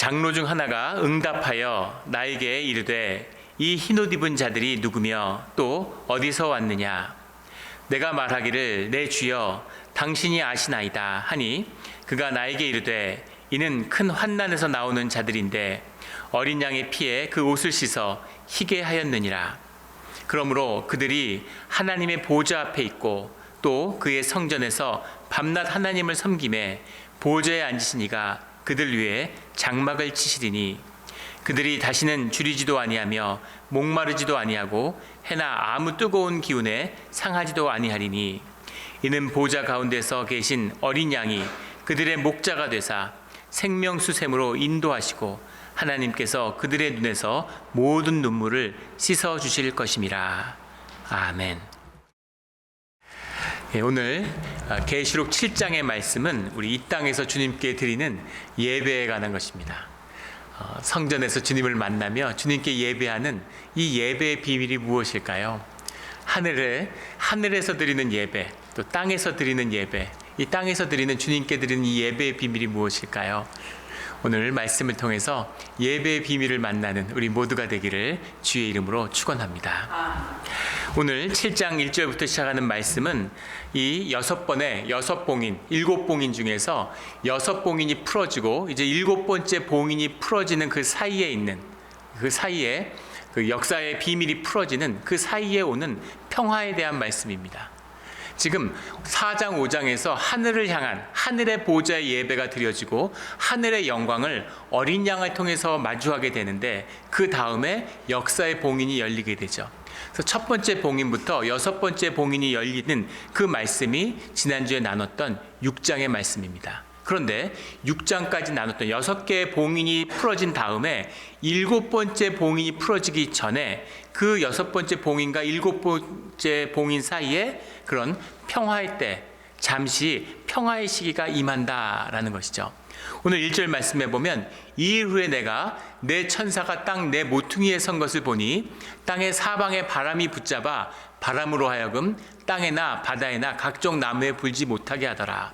장로 중 하나가 응답하여 나에게 이르되 이 흰옷 입은 자들이 누구며 또 어디서 왔느냐. 내가 말하기를 내 주여 당신이 아시나이다 하니 그가 나에게 이르되 이는 큰 환난에서 나오는 자들인데 어린 양의 피에 그 옷을 씻어 희게 하였느니라. 그러므로 그들이 하나님의 보좌 앞에 있고 또 그의 성전에서 밤낮 하나님을 섬김에 보좌에 앉으신 이가 그들 위에 장막을 치시리니 그들이 다시는 줄이지도 아니하며 목마르지도 아니하고 해나 아무 뜨거운 기운에 상하지도 아니하리니 이는 보좌 가운데서 계신 어린 양이 그들의 목자가 되사 생명수샘으로 인도하시고 하나님께서 그들의 눈에서 모든 눈물을 씻어 주실 것임이라. 아멘. 오늘 계시록 7장의 말씀은 우리 이 땅에서 주님께 드리는 예배에 관한 것입니다. 성전에서 주님을 만나며 주님께 예배하는 이 예배의 비밀이 무엇일까요? 하늘에서 드리는 예배, 또 땅에서 드리는 예배, 이 땅에서 드리는 주님께 드리는 이 예배의 비밀이 무엇일까요? 오늘 말씀을 통해서 예배의 비밀을 만나는 우리 모두가 되기를 주의 이름으로 축원합니다. 오늘 7장 1절부터 시작하는 말씀은 이 6봉인, 7봉인 중에서 6봉인이 풀어지고 이제 7번째 봉인이 풀어지는 그 사이에 있는, 그 사이에 그 역사의 비밀이 풀어지는 그 사이에 오는 평화에 대한 말씀입니다. 지금 4장 5장에서 하늘을 향한 하늘의 보좌의 예배가 드려지고 하늘의 영광을 어린 양을 통해서 마주하게 되는데 그 다음에 역사의 봉인이 열리게 되죠. 그래서 첫 번째 봉인부터 6번째 봉인이 열리는 그 말씀이 지난주에 나눴던 6장의 말씀입니다. 그런데 6장까지 나눴던 6개의 봉인이 풀어진 다음에 7번째 봉인이 풀어지기 전에 그 6번째 봉인과 7번째 봉인 사이에 그런 평화의 때, 잠시 평화의 시기가 임한다라는 것이죠. 오늘 1절 말씀해 보면 이일 후에 내가 내 천사가 땅 내 모퉁이에 선 것을 보니 땅의 사방에 바람이 붙잡아 바람으로 하여금 땅에나 바다에나 각종 나무에 불지 못하게 하더라.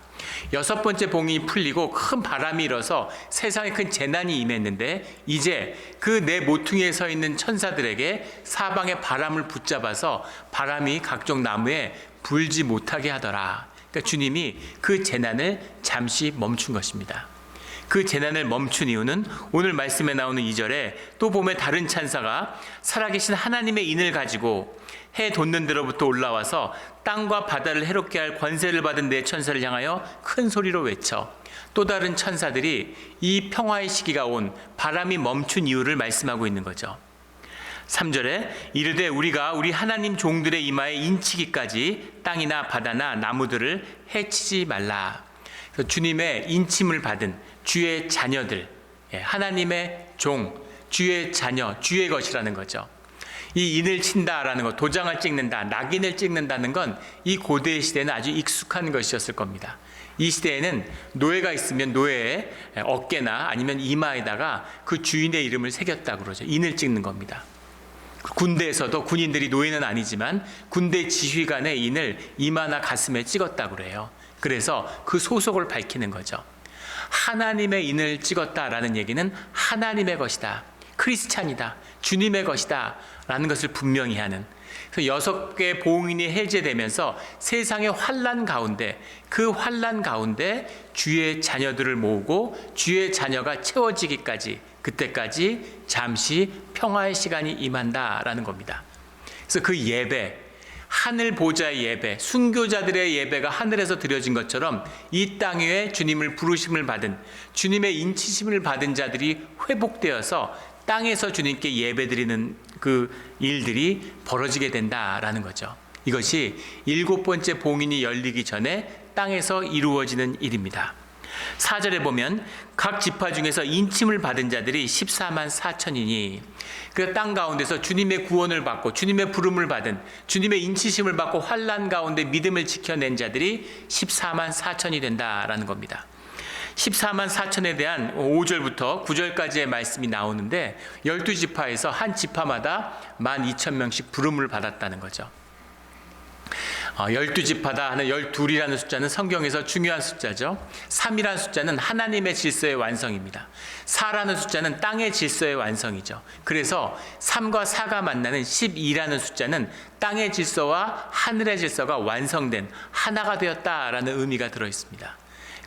6번째 봉인이 풀리고 큰 바람이 일어서 세상에 큰 재난이 임했는데 이제 그 내 모퉁이에 서 있는 천사들에게 사방에 바람을 붙잡아서 바람이 각종 나무에 불지 못하게 하더라. 그러니까 주님이 그 재난을 잠시 멈춘 것입니다. 그 재난을 멈춘 이유는 오늘 말씀에 나오는 2절에 또 보면 다른 천사가 살아계신 하나님의 인을 가지고 해 돋는 데로부터 올라와서 땅과 바다를 해롭게 할 권세를 받은 내 천사를 향하여 큰 소리로 외쳐 또 다른 천사들이 이 평화의 시기가 온 바람이 멈춘 이유를 말씀하고 있는 거죠. 3절에 이르되 우리가 우리 하나님 종들의 이마에 인치기까지 땅이나 바다나 나무들을 해치지 말라. 그래서 주님의 인침을 받은 주의 자녀들, 하나님의 종, 주의 자녀, 주의 것이라는 거죠. 이 인을 친다라는 것, 도장을 찍는다, 낙인을 찍는다는 건 이 고대 시대는 아주 익숙한 것이었을 겁니다. 이 시대에는 노예가 있으면 노예의 어깨나 아니면 이마에다가 그 주인의 이름을 새겼다 그러죠. 인을 찍는 겁니다. 군대에서도 군인들이 노예는 아니지만 군대 지휘관의 인을 이마나 가슴에 찍었다 그래요. 그래서 그 소속을 밝히는 거죠. 하나님의 인을 찍었다라는 얘기는 하나님의 것이다, 크리스찬이다, 주님의 것이다 라는 것을 분명히 하는, 그래서 6개의 봉인이 해제되면서 세상의 환난 가운데, 그 환난 가운데 주의 자녀들을 모으고 주의 자녀가 채워지기까지, 그때까지 잠시 평화의 시간이 임한다라는 겁니다. 그래서 그 예배, 하늘 보좌의 예배, 순교자들의 예배가 하늘에서 드려진 것처럼 이 땅 위에 주님을 부르심을 받은, 주님의 인치심을 받은 자들이 회복되어서 땅에서 주님께 예배드리는 그 일들이 벌어지게 된다라는 거죠. 이것이 7번째 봉인이 열리기 전에 땅에서 이루어지는 일입니다. 4절에 보면 각 지파 중에서 인침을 받은 자들이 14만 4천이니 그 땅 가운데서 주님의 구원을 받고 주님의 부름을 받은, 주님의 인치심을 받고 환난 가운데 믿음을 지켜낸 자들이 14만 4천이 된다라는 겁니다. 14만 4천에 대한 5절부터 9절까지의 말씀이 나오는데 12지파에서 한 지파마다 12,000명씩 부름을 받았다는 거죠. 12지파다 하는 12이라는 숫자는 성경에서 중요한 숫자죠. 3이라는 숫자는 하나님의 질서의 완성입니다. 4라는 숫자는 땅의 질서의 완성이죠. 그래서 3과 4가 만나는 12라는 숫자는 땅의 질서와 하늘의 질서가 완성된 하나가 되었다라는 의미가 들어있습니다.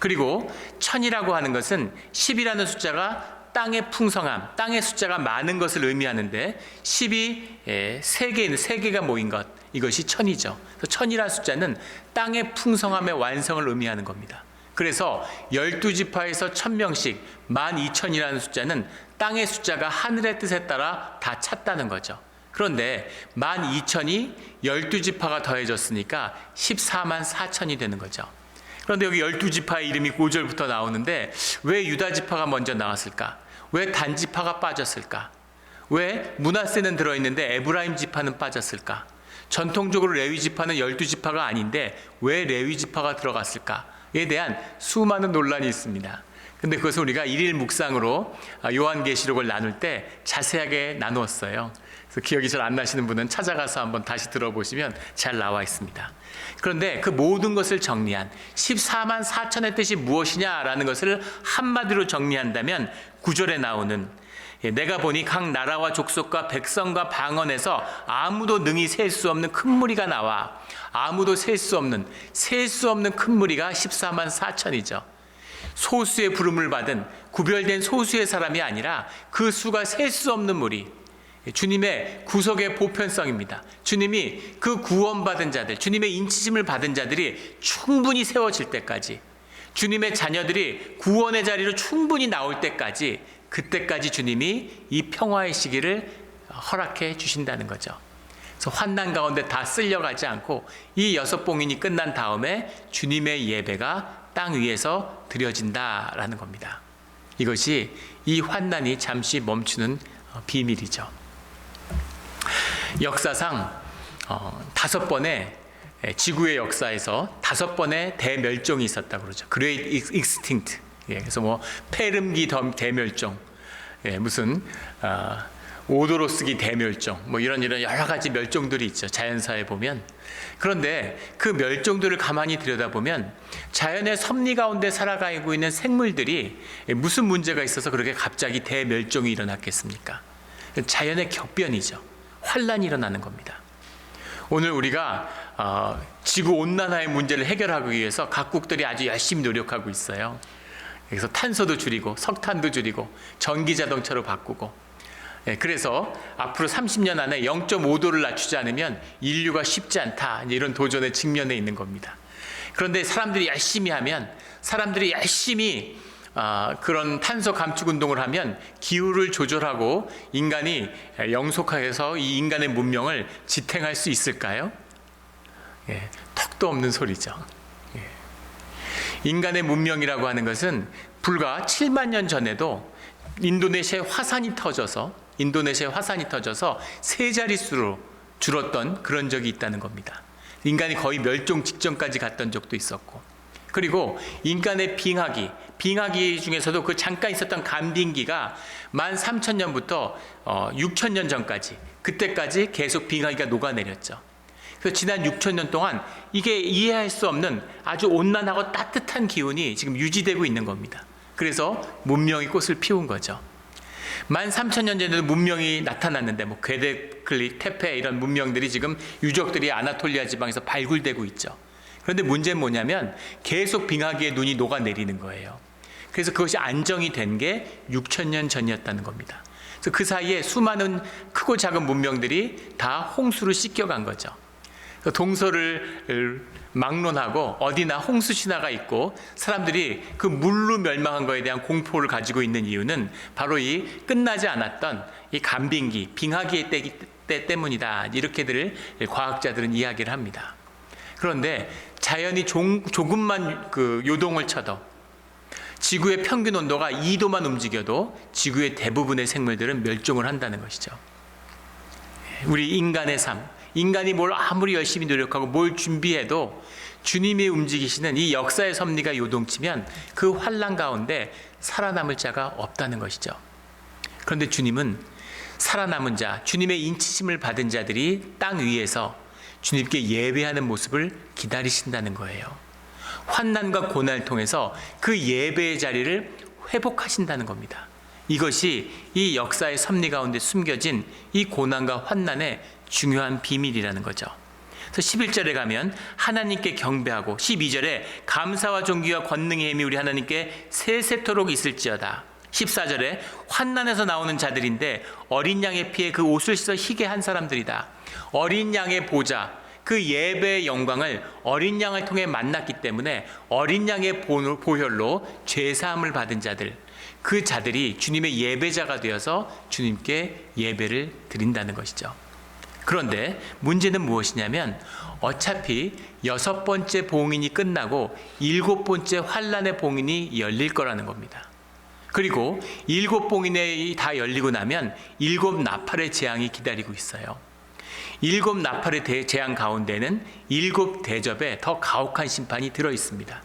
그리고 1000이라고 하는 것은 10이라는 숫자가 땅의 풍성함, 땅의 숫자가 많은 것을 의미하는데 10이 세 개가 모인 것, 이것이 1000이죠. 1000이라는 숫자는 땅의 풍성함의 완성을 의미하는 겁니다. 그래서 12지파에서 1000명씩 12000이라는 숫자는 땅의 숫자가 하늘의 뜻에 따라 다 찼다는 거죠. 그런데 12000이 12지파가 더해졌으니까 14만 4천이 되는 거죠. 그런데 여기 12지파의 이름이 5절부터 나오는데 왜 유다지파가 먼저 나왔을까? 왜 단지파가 빠졌을까? 왜 므낫세는 들어있는데 에브라임 지파는 빠졌을까? 전통적으로 레위지파는 12지파가 아닌데 왜 레위지파가 들어갔을까에 대한 수많은 논란이 있습니다. 근데 그것을 우리가 일일 묵상으로 요한계시록을 나눌 때 자세하게 나누었어요. 그래서 기억이 잘 안 나시는 분은 찾아가서 한번 다시 들어보시면 잘 나와 있습니다. 그런데 그 모든 것을 정리한 14만 4천의 뜻이 무엇이냐라는 것을 한마디로 정리한다면 9절에 나오는 내가 보니 각 나라와 족속과 백성과 방언에서 아무도 능히 셀 수 없는 큰 무리가 나와 아무도 셀 수 없는 큰 무리가 14만 4천이죠. 소수의 부름을 받은 구별된 소수의 사람이 아니라 그 수가 셀 수 없는 무리, 주님의 구속의 보편성입니다. 주님이 그 구원받은 자들, 주님의 인치심을 받은 자들이 충분히 세워질 때까지, 주님의 자녀들이 구원의 자리로 충분히 나올 때까지, 그때까지 주님이 이 평화의 시기를 허락해 주신다는 거죠. 그래서 환난 가운데 다 쓸려가지 않고 이 6봉인이 끝난 다음에 주님의 예배가 땅 위에서 드려진다라는 겁니다. 이것이 이 환난이 잠시 멈추는 비밀이죠. 역사상 5번의 지구의 역사에서 5번의 대멸종이 있었다고 그러죠. Great Extinct. 그래서 페름기 대멸종, 무슨 오도로스기 대멸종, 이런 여러 가지 멸종들이 있죠. 자연사에 보면. 그런데 그 멸종들을 가만히 들여다보면 자연의 섭리 가운데 살아가고 있는 생물들이 무슨 문제가 있어서 그렇게 갑자기 대멸종이 일어났겠습니까? 자연의 격변이죠. 환란이 일어나는 겁니다. 오늘 우리가 지구온난화의 문제를 해결하기 위해서 각국들이 아주 열심히 노력하고 있어요. 그래서 탄소도 줄이고 석탄도 줄이고 전기자동차로 바꾸고, 그래서 앞으로 30년 안에 0.5도를 낮추지 않으면 인류가 쉽지 않다, 이런 도전에 직면해 있는 겁니다. 그런데 사람들이 열심히 하면, 사람들이 열심히 그런 탄소 감축 운동을 하면 기후를 조절하고 인간이 영속해서 이 인간의 문명을 지탱할 수 있을까요? 턱도 없는 소리죠. 인간의 문명이라고 하는 것은 불과 7만 년 전에도 인도네시아에 화산이 터져서 세 자릿수로 줄었던 그런 적이 있다는 겁니다. 인간이 거의 멸종 직전까지 갔던 적도 있었고, 그리고 인간의 빙하기 중에서도 그 잠깐 있었던 간빙기가 13,000년부터 6,000년 전까지, 그때까지 계속 빙하기가 녹아내렸죠. 그래서 지난 6,000년 동안 이게 이해할 수 없는 아주 온난하고 따뜻한 기온이 지금 유지되고 있는 겁니다. 그래서 문명이 꽃을 피운 거죠. 13,000년 전에도 문명이 나타났는데 괴데클리, 테페 이런 문명들이 지금 유적들이 아나톨리아 지방에서 발굴되고 있죠. 그런데 문제는 뭐냐면 계속 빙하기에 눈이 녹아내리는 거예요. 그래서 그것이 안정이 된 게 6,000년 전이었다는 겁니다. 그래서 그 사이에 수많은 크고 작은 문명들이 다 홍수로 씻겨간 거죠. 동서를 막론하고 어디나 홍수 신화가 있고 사람들이 그 물로 멸망한 것에 대한 공포를 가지고 있는 이유는 바로 이 끝나지 않았던 이 간빙기, 빙하기의 때 때문이다, 이렇게들 과학자들은 이야기를 합니다. 그런데 자연이 조금만 그 요동을 쳐도, 지구의 평균 온도가 2도만 움직여도 지구의 대부분의 생물들은 멸종을 한다는 것이죠. 우리 인간의 삶, 인간이 뭘 아무리 열심히 노력하고 뭘 준비해도 주님이 움직이시는 이 역사의 섭리가 요동치면 그 환난 가운데 살아남을 자가 없다는 것이죠. 그런데 주님은 살아남은 자, 주님의 인치심을 받은 자들이 땅 위에서 주님께 예배하는 모습을 기다리신다는 거예요. 환난과 고난을 통해서 그 예배의 자리를 회복하신다는 겁니다. 이것이 이 역사의 섭리 가운데 숨겨진 이 고난과 환난의 중요한 비밀이라는 거죠. 그래서 11절에 가면 하나님께 경배하고 12절에 감사와 존귀와 권능의 힘이 우리 하나님께 세세토록 있을지어다. 14절에 환난에서 나오는 자들인데 어린 양의 피에 그 옷을 씻어 희게 한 사람들이다. 어린 양의 보좌, 그 예배의 영광을 어린 양을 통해 만났기 때문에 어린 양의 보혈로 죄사함을 받은 자들, 그 자들이 주님의 예배자가 되어서 주님께 예배를 드린다는 것이죠. 그런데 문제는 무엇이냐면 어차피 6번째 봉인이 끝나고 7번째 환난의 봉인이 열릴 거라는 겁니다. 그리고 7봉인이 다 열리고 나면 7 나팔의 재앙이 기다리고 있어요. 7 나팔의 재앙 가운데는 7 대접에 더 가혹한 심판이 들어 있습니다.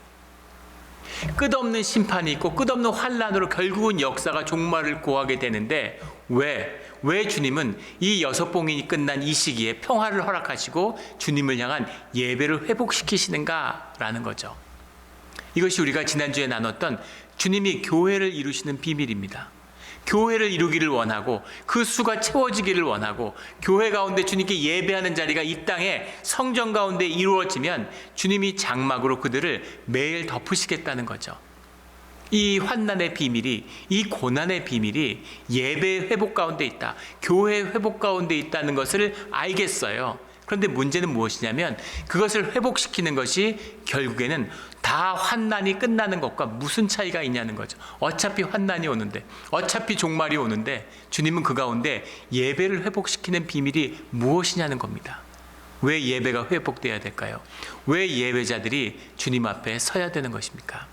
끝없는 심판이 있고 끝없는 환난으로 결국은 역사가 종말을 고하게 되는데 왜 주님은 이 6봉인이 끝난 이 시기에 평화를 허락하시고 주님을 향한 예배를 회복시키시는가라는 거죠. 이것이 우리가 지난주에 나눴던 주님이 교회를 이루시는 비밀입니다. 교회를 이루기를 원하고 그 수가 채워지기를 원하고 교회 가운데 주님께 예배하는 자리가 이 땅에 성전 가운데 이루어지면 주님이 장막으로 그들을 매일 덮으시겠다는 거죠. 이 환난의 비밀이, 이 고난의 비밀이 예배의 회복 가운데 있다, 교회의 회복 가운데 있다는 것을 알겠어요. 그런데 문제는 무엇이냐면 그것을 회복시키는 것이 결국에는 다 환난이 끝나는 것과 무슨 차이가 있냐는 거죠. 어차피 환난이 오는데, 어차피 종말이 오는데 주님은 그 가운데 예배를 회복시키는 비밀이 무엇이냐는 겁니다. 왜 예배가 회복돼야 될까요? 왜 예배자들이 주님 앞에 서야 되는 것입니까?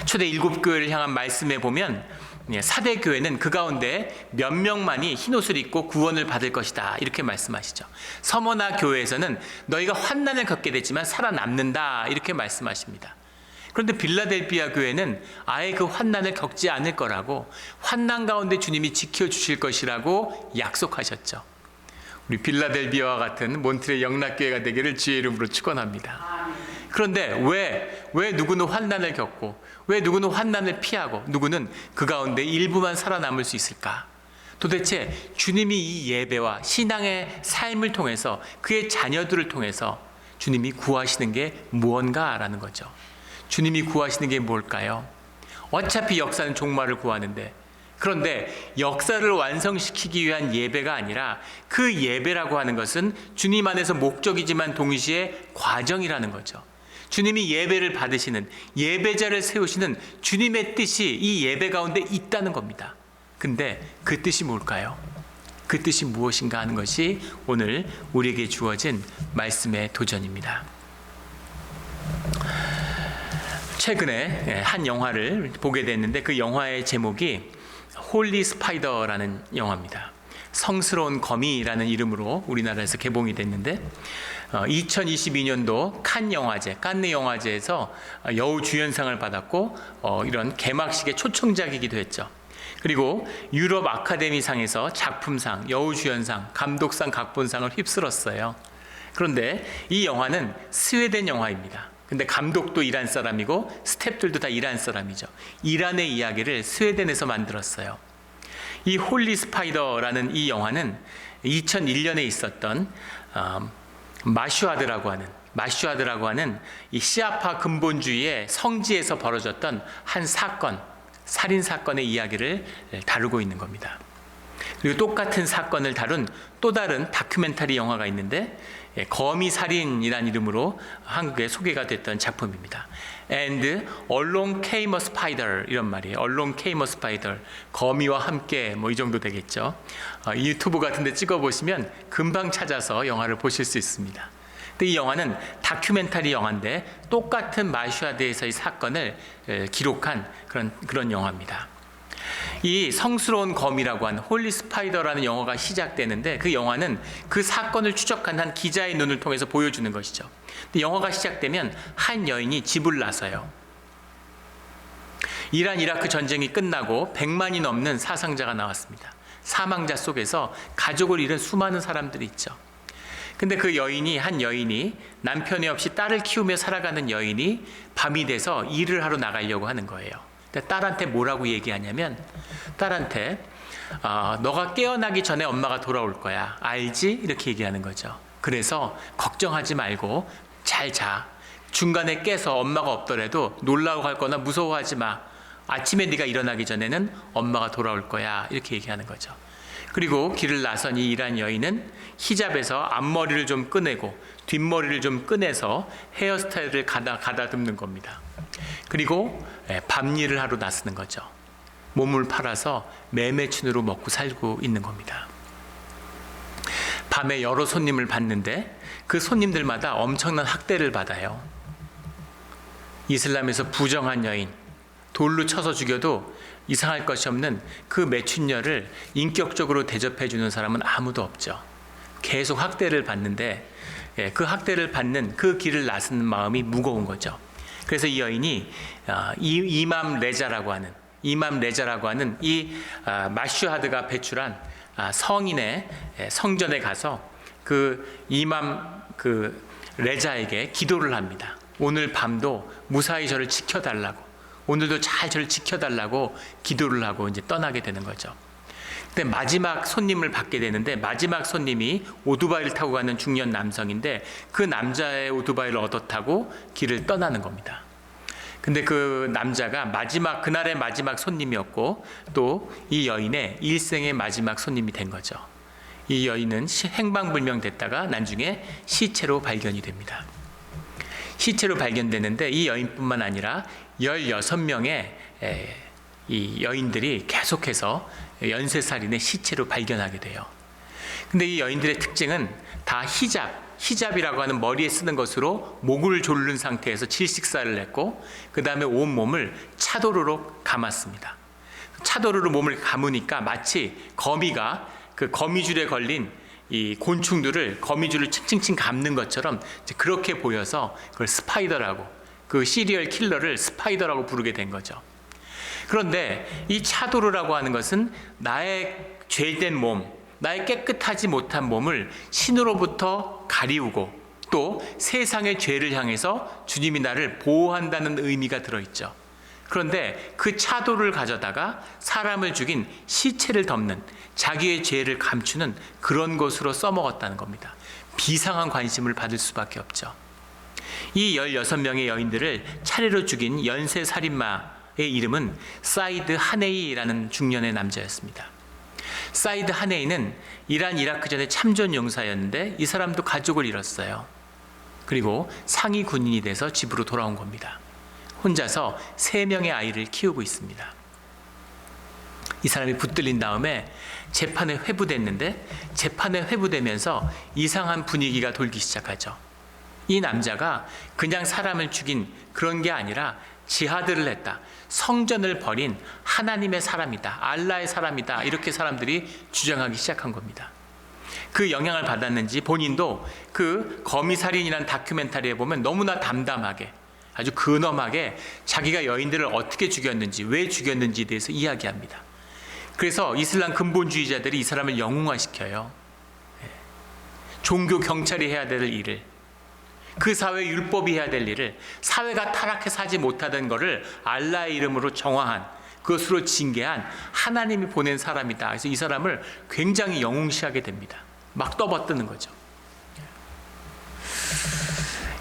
초대 7교회를 향한 말씀에 보면 사대 교회는 그 가운데 몇 명만이 흰옷을 입고 구원을 받을 것이다, 이렇게 말씀하시죠. 서머나 교회에서는 너희가 환난을 겪게 되지만 살아남는다, 이렇게 말씀하십니다. 그런데 빌라델비아 교회는 아예 그 환난을 겪지 않을 거라고, 환난 가운데 주님이 지켜주실 것이라고 약속하셨죠. 우리 빌라델비아와 같은 몬트레 영락교회가 되기를 주의 이름으로 축원합니다. 그런데 왜 누구는 환난을 겪고 왜 누구는 환난을 피하고 누구는 그 가운데 일부만 살아남을 수 있을까? 도대체 주님이 이 예배와 신앙의 삶을 통해서 그의 자녀들을 통해서 주님이 구하시는 게 무언가라는 거죠. 주님이 구하시는 게 뭘까요? 어차피 역사는 종말을 구하는데, 그런데 역사를 완성시키기 위한 예배가 아니라 그 예배라고 하는 것은 주님 안에서 목적이지만 동시에 과정이라는 거죠. 주님이 예배를 받으시는, 예배자를 세우시는 주님의 뜻이 이 예배 가운데 있다는 겁니다. 근데 그 뜻이 뭘까요? 그 뜻이 무엇인가 하는 것이 오늘 우리에게 주어진 말씀의 도전입니다. 최근에 한 영화를 보게 됐는데 그 영화의 제목이 홀리 스파이더라는 영화입니다. 성스러운 거미라는 이름으로 우리나라에서 개봉이 됐는데 2022년도 칸네 영화제에서 여우 주연상을 받았고 이런 개막식의 초청작이기도 했죠. 그리고 유럽 아카데미상에서 작품상, 여우 주연상, 감독상, 각본상을 휩쓸었어요. 그런데 이 영화는 스웨덴 영화입니다. 근데 감독도 이란 사람이고 스태프들도 다 이란 사람이죠. 이란의 이야기를 스웨덴에서 만들었어요. 이 홀리 스파이더라는 이 영화는 2001년에 있었던 마슈아드라고 하는 이 시아파 근본주의의 성지에서 벌어졌던 한 사건, 살인 사건의 이야기를 다루고 있는 겁니다. 그리고 똑같은 사건을 다룬 또 다른 다큐멘터리 영화가 있는데 거미 살인이라는 이름으로 한국에 소개가 됐던 작품입니다. And Along Came a Spider, 이런 말이에요. Along Came a Spider, 거미와 함께, 이 정도 되겠죠. 유튜브 같은 데 찍어보시면 금방 찾아서 영화를 보실 수 있습니다. 근데 이 영화는 다큐멘터리 영화인데 똑같은 마슈아드에서의 사건을 기록한 그런 영화입니다. 이 성스러운 거미라고 하는 홀리 스파이더라는 영화가 시작되는데 그 영화는 그 사건을 추적한 한 기자의 눈을 통해서 보여주는 것이죠. 근데 영화가 시작되면 한 여인이 집을 나서요. 이란 이라크 전쟁이 끝나고 100만이 넘는 사상자가 나왔습니다. 사망자 속에서 가족을 잃은 수많은 사람들이 있죠. 근데 그 한 여인이 남편이 없이 딸을 키우며 살아가는 여인이 밤이 돼서 일을 하러 나가려고 하는 거예요. 근데 딸한테 뭐라고 얘기하냐면, 딸한테 너가 깨어나기 전에 엄마가 돌아올 거야. 알지? 이렇게 얘기하는 거죠. 그래서 걱정하지 말고 잘 자. 중간에 깨서 엄마가 없더라도 놀라고 할 거나 무서워하지 마. 아침에 네가 일어나기 전에는 엄마가 돌아올 거야. 이렇게 얘기하는 거죠. 그리고 길을 나선 이 일한 여인은 히잡에서 앞머리를 좀 꺼내고 뒷머리를 좀 꺼내서 헤어스타일을 가다듬는 겁니다. 그리고 밤일을 하러 나서는 거죠. 몸을 팔아서 매매춘으로 먹고 살고 있는 겁니다. 밤에 여러 손님을 받는데 그 손님들마다 엄청난 학대를 받아요. 이슬람에서 부정한 여인, 돌로 쳐서 죽여도 이상할 것이 없는 그 매춘녀를 인격적으로 대접해주는 사람은 아무도 없죠. 계속 학대를 받는데 그 학대를 받는 그 길을 나서는 마음이 무거운 거죠. 그래서 이 여인이 이맘 레자라고 하는 이 마슈하드가 배출한 성인의 성전에 가서 그 이맘 레자에게 기도를 합니다. 오늘 밤도 무사히 저를 지켜달라고, 오늘도 잘 저를 지켜달라고 기도를 하고 이제 떠나게 되는 거죠. 근데 마지막 손님을 받게 되는데, 마지막 손님이 오토바이를 타고 가는 중년 남성인데 그 남자의 오토바이를 얻어 타고 길을 떠나는 겁니다. 근데 그 남자가 그날의 마지막 손님이었고 또 이 여인의 일생의 마지막 손님이 된 거죠. 이 여인은 행방불명됐다가 나중에 시체로 발견이 됩니다. 시체로 발견되는데 이 여인뿐만 아니라 16명의 이 여인들이 계속해서 연쇄살인의 시체로 발견하게 돼요. 근데 이 여인들의 특징은 다 히잡이라고 하는 머리에 쓰는 것으로 목을 조른 상태에서 질식사를 했고, 그 다음에 온 몸을 차도르로 감았습니다. 차도르로 몸을 감으니까 마치 거미가 그 거미줄에 걸린 이 곤충들을 거미줄을 층층층 감는 것처럼 그렇게 보여서 그걸 스파이더라고, 그 시리얼 킬러를 스파이더라고 부르게 된 거죠. 그런데 이 차도르라고 하는 것은 나의 죄된 몸, 나의 깨끗하지 못한 몸을 신으로부터 가리우고 또 세상의 죄를 향해서 주님이 나를 보호한다는 의미가 들어있죠. 그런데 그 차도를 가져다가 사람을 죽인 시체를 덮는, 자기의 죄를 감추는 그런 것으로 써먹었다는 겁니다. 비상한 관심을 받을 수밖에 없죠. 이 16명의 여인들을 차례로 죽인 연쇄살인마의 이름은 사이드 하네이라는 중년의 남자였습니다. 사이드 하네이는 이라크 전에 참전 용사였는데 이 사람도 가족을 잃었어요. 그리고 상위 군인이 돼서 집으로 돌아온 겁니다. 혼자서 3명의 아이를 키우고 있습니다. 이 사람이 붙들린 다음에 재판에 회부됐는데, 재판에 회부되면서 이상한 분위기가 돌기 시작하죠. 이 남자가 그냥 사람을 죽인 그런 게 아니라 지하드를 했다, 성전을 버린 하나님의 사람이다, 알라의 사람이다, 이렇게 사람들이 주장하기 시작한 겁니다. 그 영향을 받았는지 본인도 그 거미살인이라는 다큐멘터리에 보면 너무나 담담하게, 아주 근엄하게 자기가 여인들을 어떻게 죽였는지, 왜 죽였는지에 대해서 이야기합니다. 그래서 이슬람 근본주의자들이 이 사람을 영웅화시켜요. 종교 경찰이 해야 될 일을, 그 사회 율법이 해야 될 일을, 사회가 타락해서 하지 못하던 것을 알라의 이름으로 정화한, 그것으로 징계한 하나님이 보낸 사람이다. 그래서 이 사람을 굉장히 영웅시하게 됩니다. 막 떠받드는 거죠.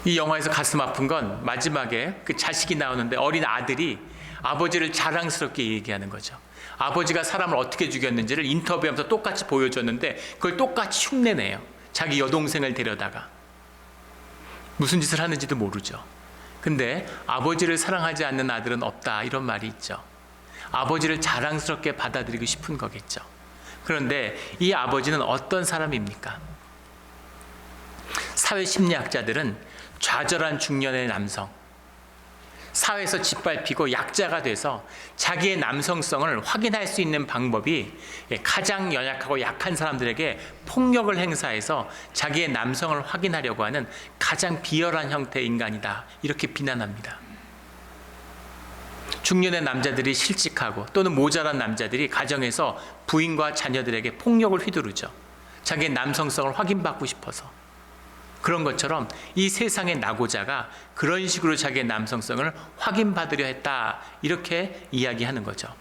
이 영화에서 가슴 아픈 건 마지막에 그 자식이 나오는데 어린 아들이 아버지를 자랑스럽게 얘기하는 거죠. 아버지가 사람을 어떻게 죽였는지를 인터뷰하면서 똑같이 보여줬는데 그걸 똑같이 흉내내요. 자기 여동생을 데려다가. 무슨 짓을 하는지도 모르죠. 근데 아버지를 사랑하지 않는 아들은 없다, 이런 말이 있죠. 아버지를 자랑스럽게 받아들이고 싶은 거겠죠. 그런데 이 아버지는 어떤 사람입니까? 사회심리학자들은 좌절한 중년의 남성, 사회에서 짓밟히고 약자가 돼서 자기의 남성성을 확인할 수 있는 방법이 가장 연약하고 약한 사람들에게 폭력을 행사해서 자기의 남성을 확인하려고 하는 가장 비열한 형태의 인간이다, 이렇게 비난합니다. 중년의 남자들이 실직하고 또는 모자란 남자들이 가정에서 부인과 자녀들에게 폭력을 휘두르죠. 자기의 남성성을 확인받고 싶어서. 그런 것처럼 이 세상의 낙오자가 그런 식으로 자기의 남성성을 확인받으려 했다, 이렇게 이야기하는 거죠.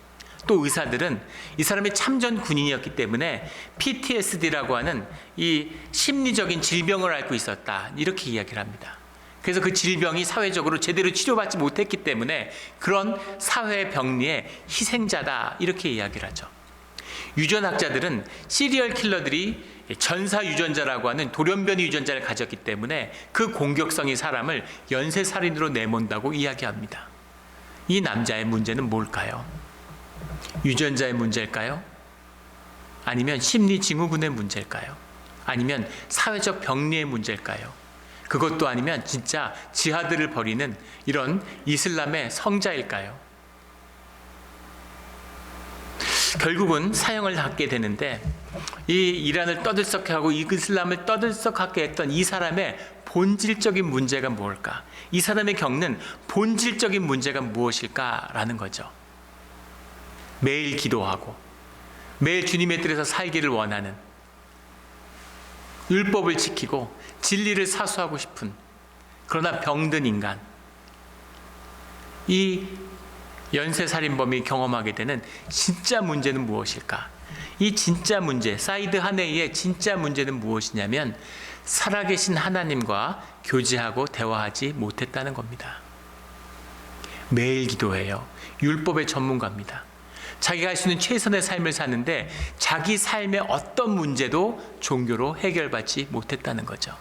또 의사들은 이 사람이 참전 군인이었기 때문에 PTSD라고 하는 이 심리적인 질병을 앓고 있었다, 이렇게 이야기를 합니다. 그래서 그 질병이 사회적으로 제대로 치료받지 못했기 때문에 그런 사회 병리의 희생자다, 이렇게 이야기를 하죠. 유전학자들은 시리얼 킬러들이 전사 유전자라고 하는 돌연변이 유전자를 가졌기 때문에 그 공격성이 사람을 연쇄살인으로 내몬다고 이야기합니다. 이 남자의 문제는 뭘까요? 유전자의 문제일까요? 아니면 심리증후군의 문제일까요? 아니면 사회적 병리의 문제일까요? 그것도 아니면 진짜 지하드를 벌이는 이런 이슬람의 성자일까요? 결국은 사형을 받게 되는데, 이 이란을 떠들썩하게 하고 이슬람을 떠들썩하게 했던 이 사람의 본질적인 문제가 무엇일까? 이 사람이 겪는 본질적인 문제가 무엇일까라는 거죠. 매일 기도하고 매일 주님의 뜻에서 살기를 원하는, 율법을 지키고 진리를 사수하고 싶은, 그러나 병든 인간, 이 연쇄살인범이 경험하게 되는 진짜 문제는 무엇일까? 이 진짜 문제, 사이드 하네이의 진짜 문제는 무엇이냐면 살아계신 하나님과 교제하고 대화하지 못했다는 겁니다. 매일 기도해요. 율법의 전문가입니다. 자기가 할 수 있는 최선의 삶을 사는데 자기 삶의 어떤 문제도 종교로 해결받지 못했다는 거죠.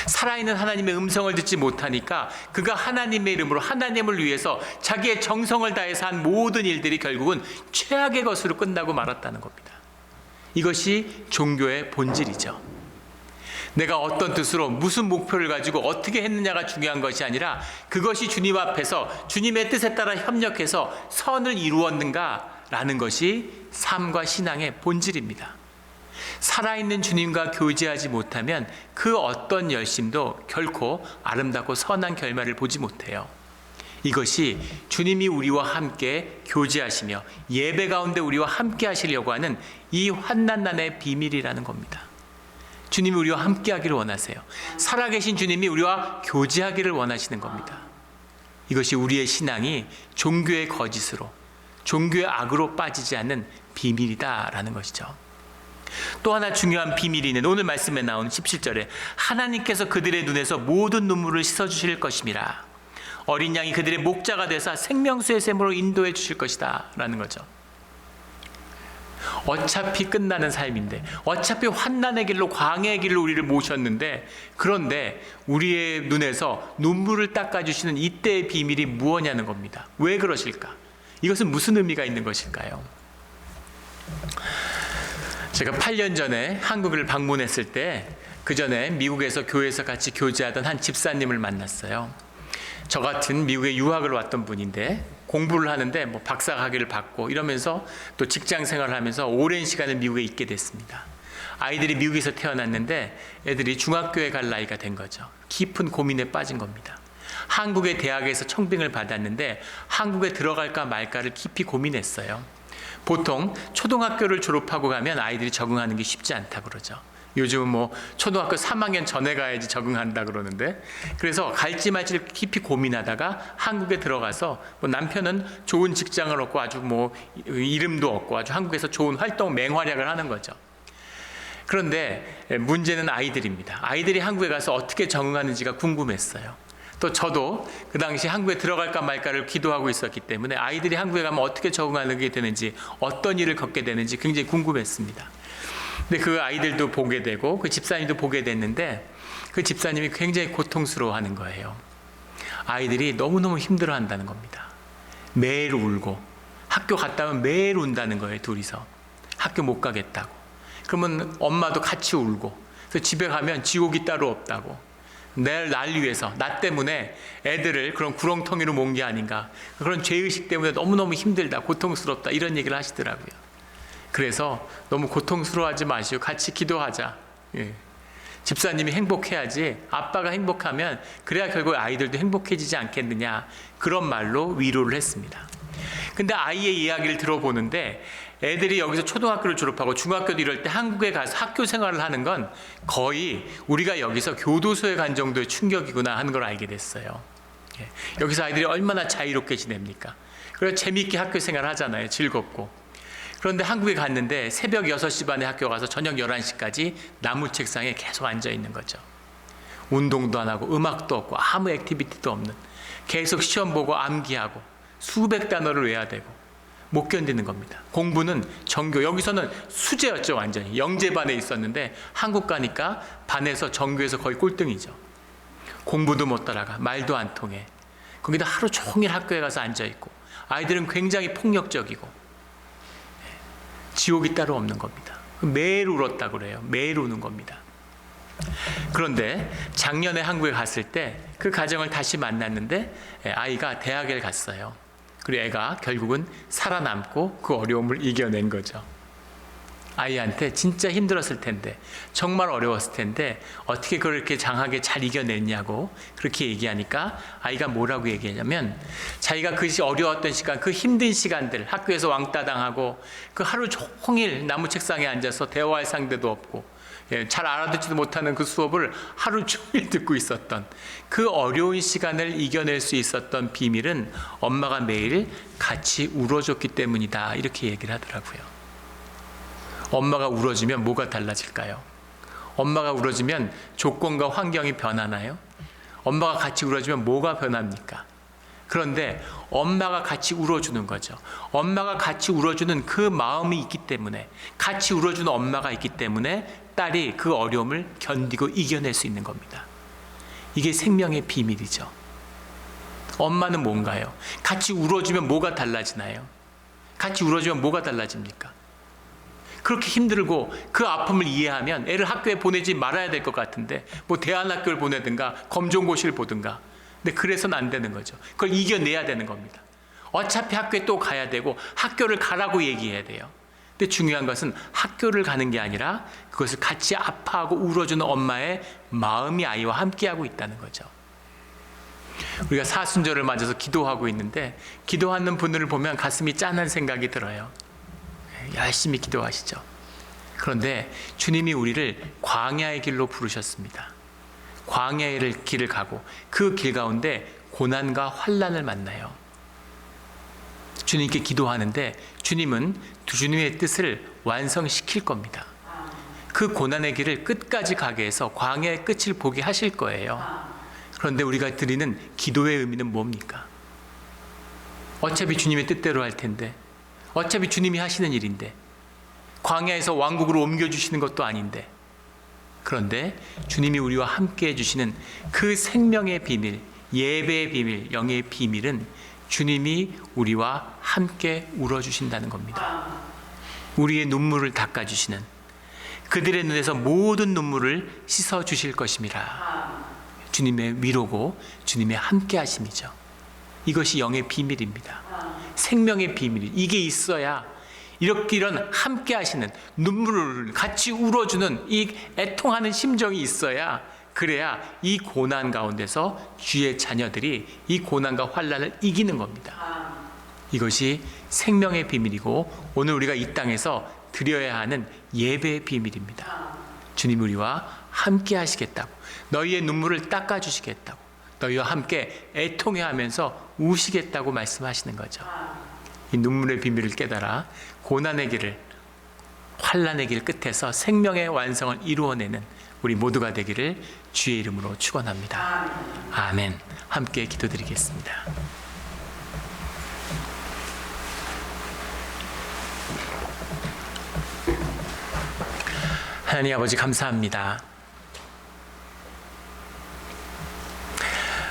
살아있는 하나님의 음성을 듣지 못하니까 그가 하나님의 이름으로 하나님을 위해서 자기의 정성을 다해서 한 모든 일들이 결국은 최악의 것으로 끝나고 말았다는 겁니다. 이것이 종교의 본질이죠. 내가 어떤 뜻으로 무슨 목표를 가지고 어떻게 했느냐가 중요한 것이 아니라 그것이 주님 앞에서 주님의 뜻에 따라 협력해서 선을 이루었는가라는 것이 삶과 신앙의 본질입니다. 살아있는 주님과 교제하지 못하면 그 어떤 열심도 결코 아름답고 선한 결말을 보지 못해요. 이것이 주님이 우리와 함께 교제하시며 예배 가운데 우리와 함께 하시려고 하는 이 환난난의 비밀이라는 겁니다. 주님이 우리와 함께 하기를 원하세요. 살아계신 주님이 우리와 교제하기를 원하시는 겁니다. 이것이 우리의 신앙이 종교의 거짓으로, 종교의 악으로 빠지지 않는 비밀이다라는 것이죠. 또 하나 중요한 비밀이 있는 오늘 말씀에 나온 17절에 하나님께서 그들의 눈에서 모든 눈물을 씻어주실 것임이라. 어린 양이 그들의 목자가 되사 생명수의 샘으로 인도해 주실 것이다 라는 거죠. 어차피 끝나는 삶인데, 어차피 환난의 길로, 광야의 길로 우리를 모셨는데, 그런데 우리의 눈에서 눈물을 닦아주시는 이때의 비밀이 무엇냐는 겁니다. 왜 그러실까? 이것은 무슨 의미가 있는 것일까요? 제가 8년 전에 한국을 방문했을 때, 그 전에 미국에서 교회에서 같이 교제하던 한 집사님을 만났어요. 저 같은 미국에 유학을 왔던 분인데 공부를 하는데 뭐 박사학위를 받고 이러면서 또 직장 생활을 하면서 오랜 시간을 미국에 있게 됐습니다. 아이들이 미국에서 태어났는데 애들이 중학교에 갈 나이가 된 거죠. 깊은 고민에 빠진 겁니다. 한국의 대학에서 청빙을 받았는데 한국에 들어갈까 말까를 깊이 고민했어요. 보통 초등학교를 졸업하고 가면 아이들이 적응하는 게 쉽지 않다 그러죠. 요즘은 뭐 초등학교 3학년 전에 가야지 적응한다 그러는데, 그래서 갈지 말지를 깊이 고민하다가 한국에 들어가서 뭐 남편은 좋은 직장을 얻고 아주 뭐 이름도 얻고 아주 한국에서 좋은 활동 맹활약을 하는 거죠. 그런데 문제는 아이들입니다. 아이들이 한국에 가서 어떻게 적응하는지가 궁금했어요. 또 저도 그 당시 한국에 들어갈까 말까를 기도하고 있었기 때문에 아이들이 한국에 가면 어떻게 적응하게 되는지, 어떤 일을 겪게 되는지 굉장히 궁금했습니다. 근데 그 아이들도 보게 되고 그 집사님도 보게 됐는데 그 집사님이 굉장히 고통스러워하는 거예요. 아이들이 너무너무 힘들어한다는 겁니다. 매일 울고, 학교 갔다 오면 매일 운다는 거예요. 둘이서 학교 못 가겠다고. 그러면 엄마도 같이 울고, 그래서 집에 가면 지옥이 따로 없다고, 날 위해서, 나 때문에 애들을 그런 구렁텅이로 모은 게 아닌가, 그런 죄의식 때문에 너무너무 힘들다, 고통스럽다, 이런 얘기를 하시더라고요. 그래서 너무 고통스러워하지 마시고 같이 기도하자. 예. 집사님이 행복해야지, 아빠가 행복하면 그래야 결국 아이들도 행복해지지 않겠느냐, 그런 말로 위로를 했습니다. 근데 아이의 이야기를 들어보는데 애들이 여기서 초등학교를 졸업하고 중학교도 이럴 때 한국에 가서 학교 생활을 하는 건 거의 우리가 여기서 교도소에 간 정도의 충격이구나 하는 걸 알게 됐어요. 여기서 아이들이 얼마나 자유롭게 지냅니까? 그래서 재미있게 학교 생활 하잖아요. 즐겁고. 그런데 한국에 갔는데 새벽 6시 반에 학교 가서 저녁 11시까지 나무 책상에 계속 앉아 있는 거죠. 운동도 안 하고 음악도 없고 아무 액티비티도 없는, 계속 시험 보고 암기하고 수백 단어를 외워야 되고 못 견디는 겁니다. 공부는 전교, 여기서는 수재였죠. 완전히 영재반에 있었는데 한국 가니까 반에서 전교에서 거의 꼴등이죠. 공부도 못 따라가, 말도 안 통해. 거기다 하루 종일 학교에 가서 앉아있고 아이들은 굉장히 폭력적이고 지옥이 따로 없는 겁니다. 매일 울었다고 그래요. 매일 우는 겁니다. 그런데 작년에 한국에 갔을 때 그 가정을 다시 만났는데 아이가 대학에 갔어요. 그리고 애가 결국은 살아남고 그 어려움을 이겨낸 거죠. 아이한테 진짜 힘들었을 텐데, 정말 어려웠을 텐데 어떻게 그렇게 장하게 잘 이겨냈냐고 그렇게 얘기하니까 아이가 뭐라고 얘기하냐면, 자기가 그 어려웠던 시간, 그 힘든 시간들, 학교에서 왕따 당하고 그 하루 종일 나무 책상에 앉아서 대화할 상대도 없고 잘 알아듣지도 못하는 그 수업을 하루 종일 듣고 있었던 그 어려운 시간을 이겨낼 수 있었던 비밀은 엄마가 매일 같이 울어줬기 때문이다, 이렇게 얘기를 하더라고요. 엄마가 울어주면 뭐가 달라질까요? 엄마가 울어주면 조건과 환경이 변하나요? 엄마가 같이 울어주면 뭐가 변합니까? 그런데 엄마가 같이 울어주는 거죠. 엄마가 같이 울어주는 그 마음이 있기 때문에, 같이 울어주는 엄마가 있기 때문에 딸이 그 어려움을 견디고 이겨낼 수 있는 겁니다. 이게 생명의 비밀이죠. 엄마는 뭔가요? 같이 울어주면 뭐가 달라지나요? 같이 울어주면 뭐가 달라집니까? 그렇게 힘들고 그 아픔을 이해하면 애를 학교에 보내지 말아야 될 것 같은데 뭐 대안학교를 보내든가 검정고시를 보든가, 근데 그래서는 안 되는 거죠. 그걸 이겨내야 되는 겁니다. 어차피 학교에 또 가야 되고 학교를 가라고 얘기해야 돼요. 근데 중요한 것은 학교를 가는 게 아니라 그것을 같이 아파하고 울어주는 엄마의 마음이 아이와 함께하고 있다는 거죠. 우리가 사순절을 맞아서 기도하고 있는데 기도하는 분들을 보면 가슴이 짠한 생각이 들어요. 열심히 기도하시죠. 그런데 주님이 우리를 광야의 길로 부르셨습니다. 광야의 길을 가고 그 길 가운데 고난과 환난을 만나요. 주님께 기도하는데 주님은 주님의 뜻을 완성시킬 겁니다. 그 고난의 길을 끝까지 가게 해서 광야의 끝을 보게 하실 거예요. 그런데 우리가 드리는 기도의 의미는 뭡니까? 어차피 주님의 뜻대로 할 텐데, 어차피 주님이 하시는 일인데, 광야에서 왕국으로 옮겨주시는 것도 아닌데, 그런데 주님이 우리와 함께 해주시는 그 생명의 비밀, 예배의 비밀, 영의 비밀은 주님이 우리와 함께 울어주신다는 겁니다. 우리의 눈물을 닦아주시는, 그들의 눈에서 모든 눈물을 씻어주실 것임이라. 주님의 위로고 주님의 함께 하심이죠. 이것이 영의 비밀입니다. 생명의 비밀이 이게 있어야 이런 함께 하시는, 눈물을 같이 울어주는 이 애통하는 심정이 있어야, 그래야 이 고난 가운데서 주의 자녀들이 이 고난과 환난을 이기는 겁니다. 이것이 생명의 비밀이고 오늘 우리가 이 땅에서 드려야 하는 예배의 비밀입니다. 주님 우리와 함께 하시겠다고, 너희의 눈물을 닦아주시겠다고, 너희와 함께 애통해하면서 우시겠다고 말씀하시는 거죠. 이 눈물의 비밀을 깨달아 고난의 길을, 환난의 길 끝에서 생명의 완성을 이루어내는 우리 모두가 되기를 주의 이름으로 축원합니다. 아멘. 함께 기도드리겠습니다. 하나님 아버지 감사합니다.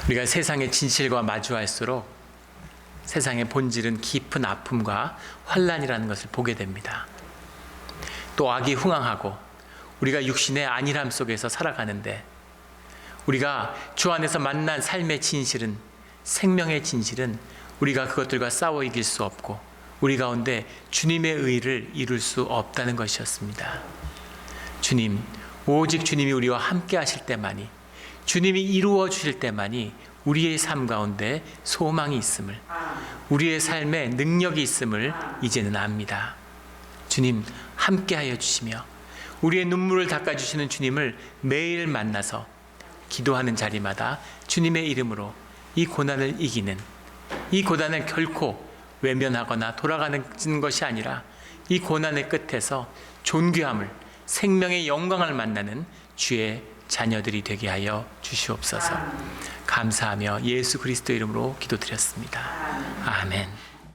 우리가 세상의 진실과 마주할수록 세상의 본질은 깊은 아픔과 환난이라는 것을 보게 됩니다. 또 악이 흥황하고 우리가 육신의 안일함 속에서 살아가는데, 우리가 주 안에서 만난 삶의 진실은, 생명의 진실은 우리가 그것들과 싸워 이길 수 없고 우리 가운데 주님의 의를 이룰 수 없다는 것이었습니다. 주님, 오직 주님이 우리와 함께 하실 때만이, 주님이 이루어 주실 때만이 우리의 삶 가운데 소망이 있음을, 우리의 삶에 능력이 있음을 이제는 압니다. 주님 함께하여 주시며 우리의 눈물을 닦아주시는 주님을 매일 만나서 기도하는 자리마다 주님의 이름으로 이 고난을 이기는, 이 고난을 결코 외면하거나 돌아가는 것이 아니라 이 고난의 끝에서 존귀함을, 생명의 영광을 만나는 주의 자녀들이 되게 하여 주시옵소서. 감사하며 예수 그리스도 이름으로 기도드렸습니다. 아멘.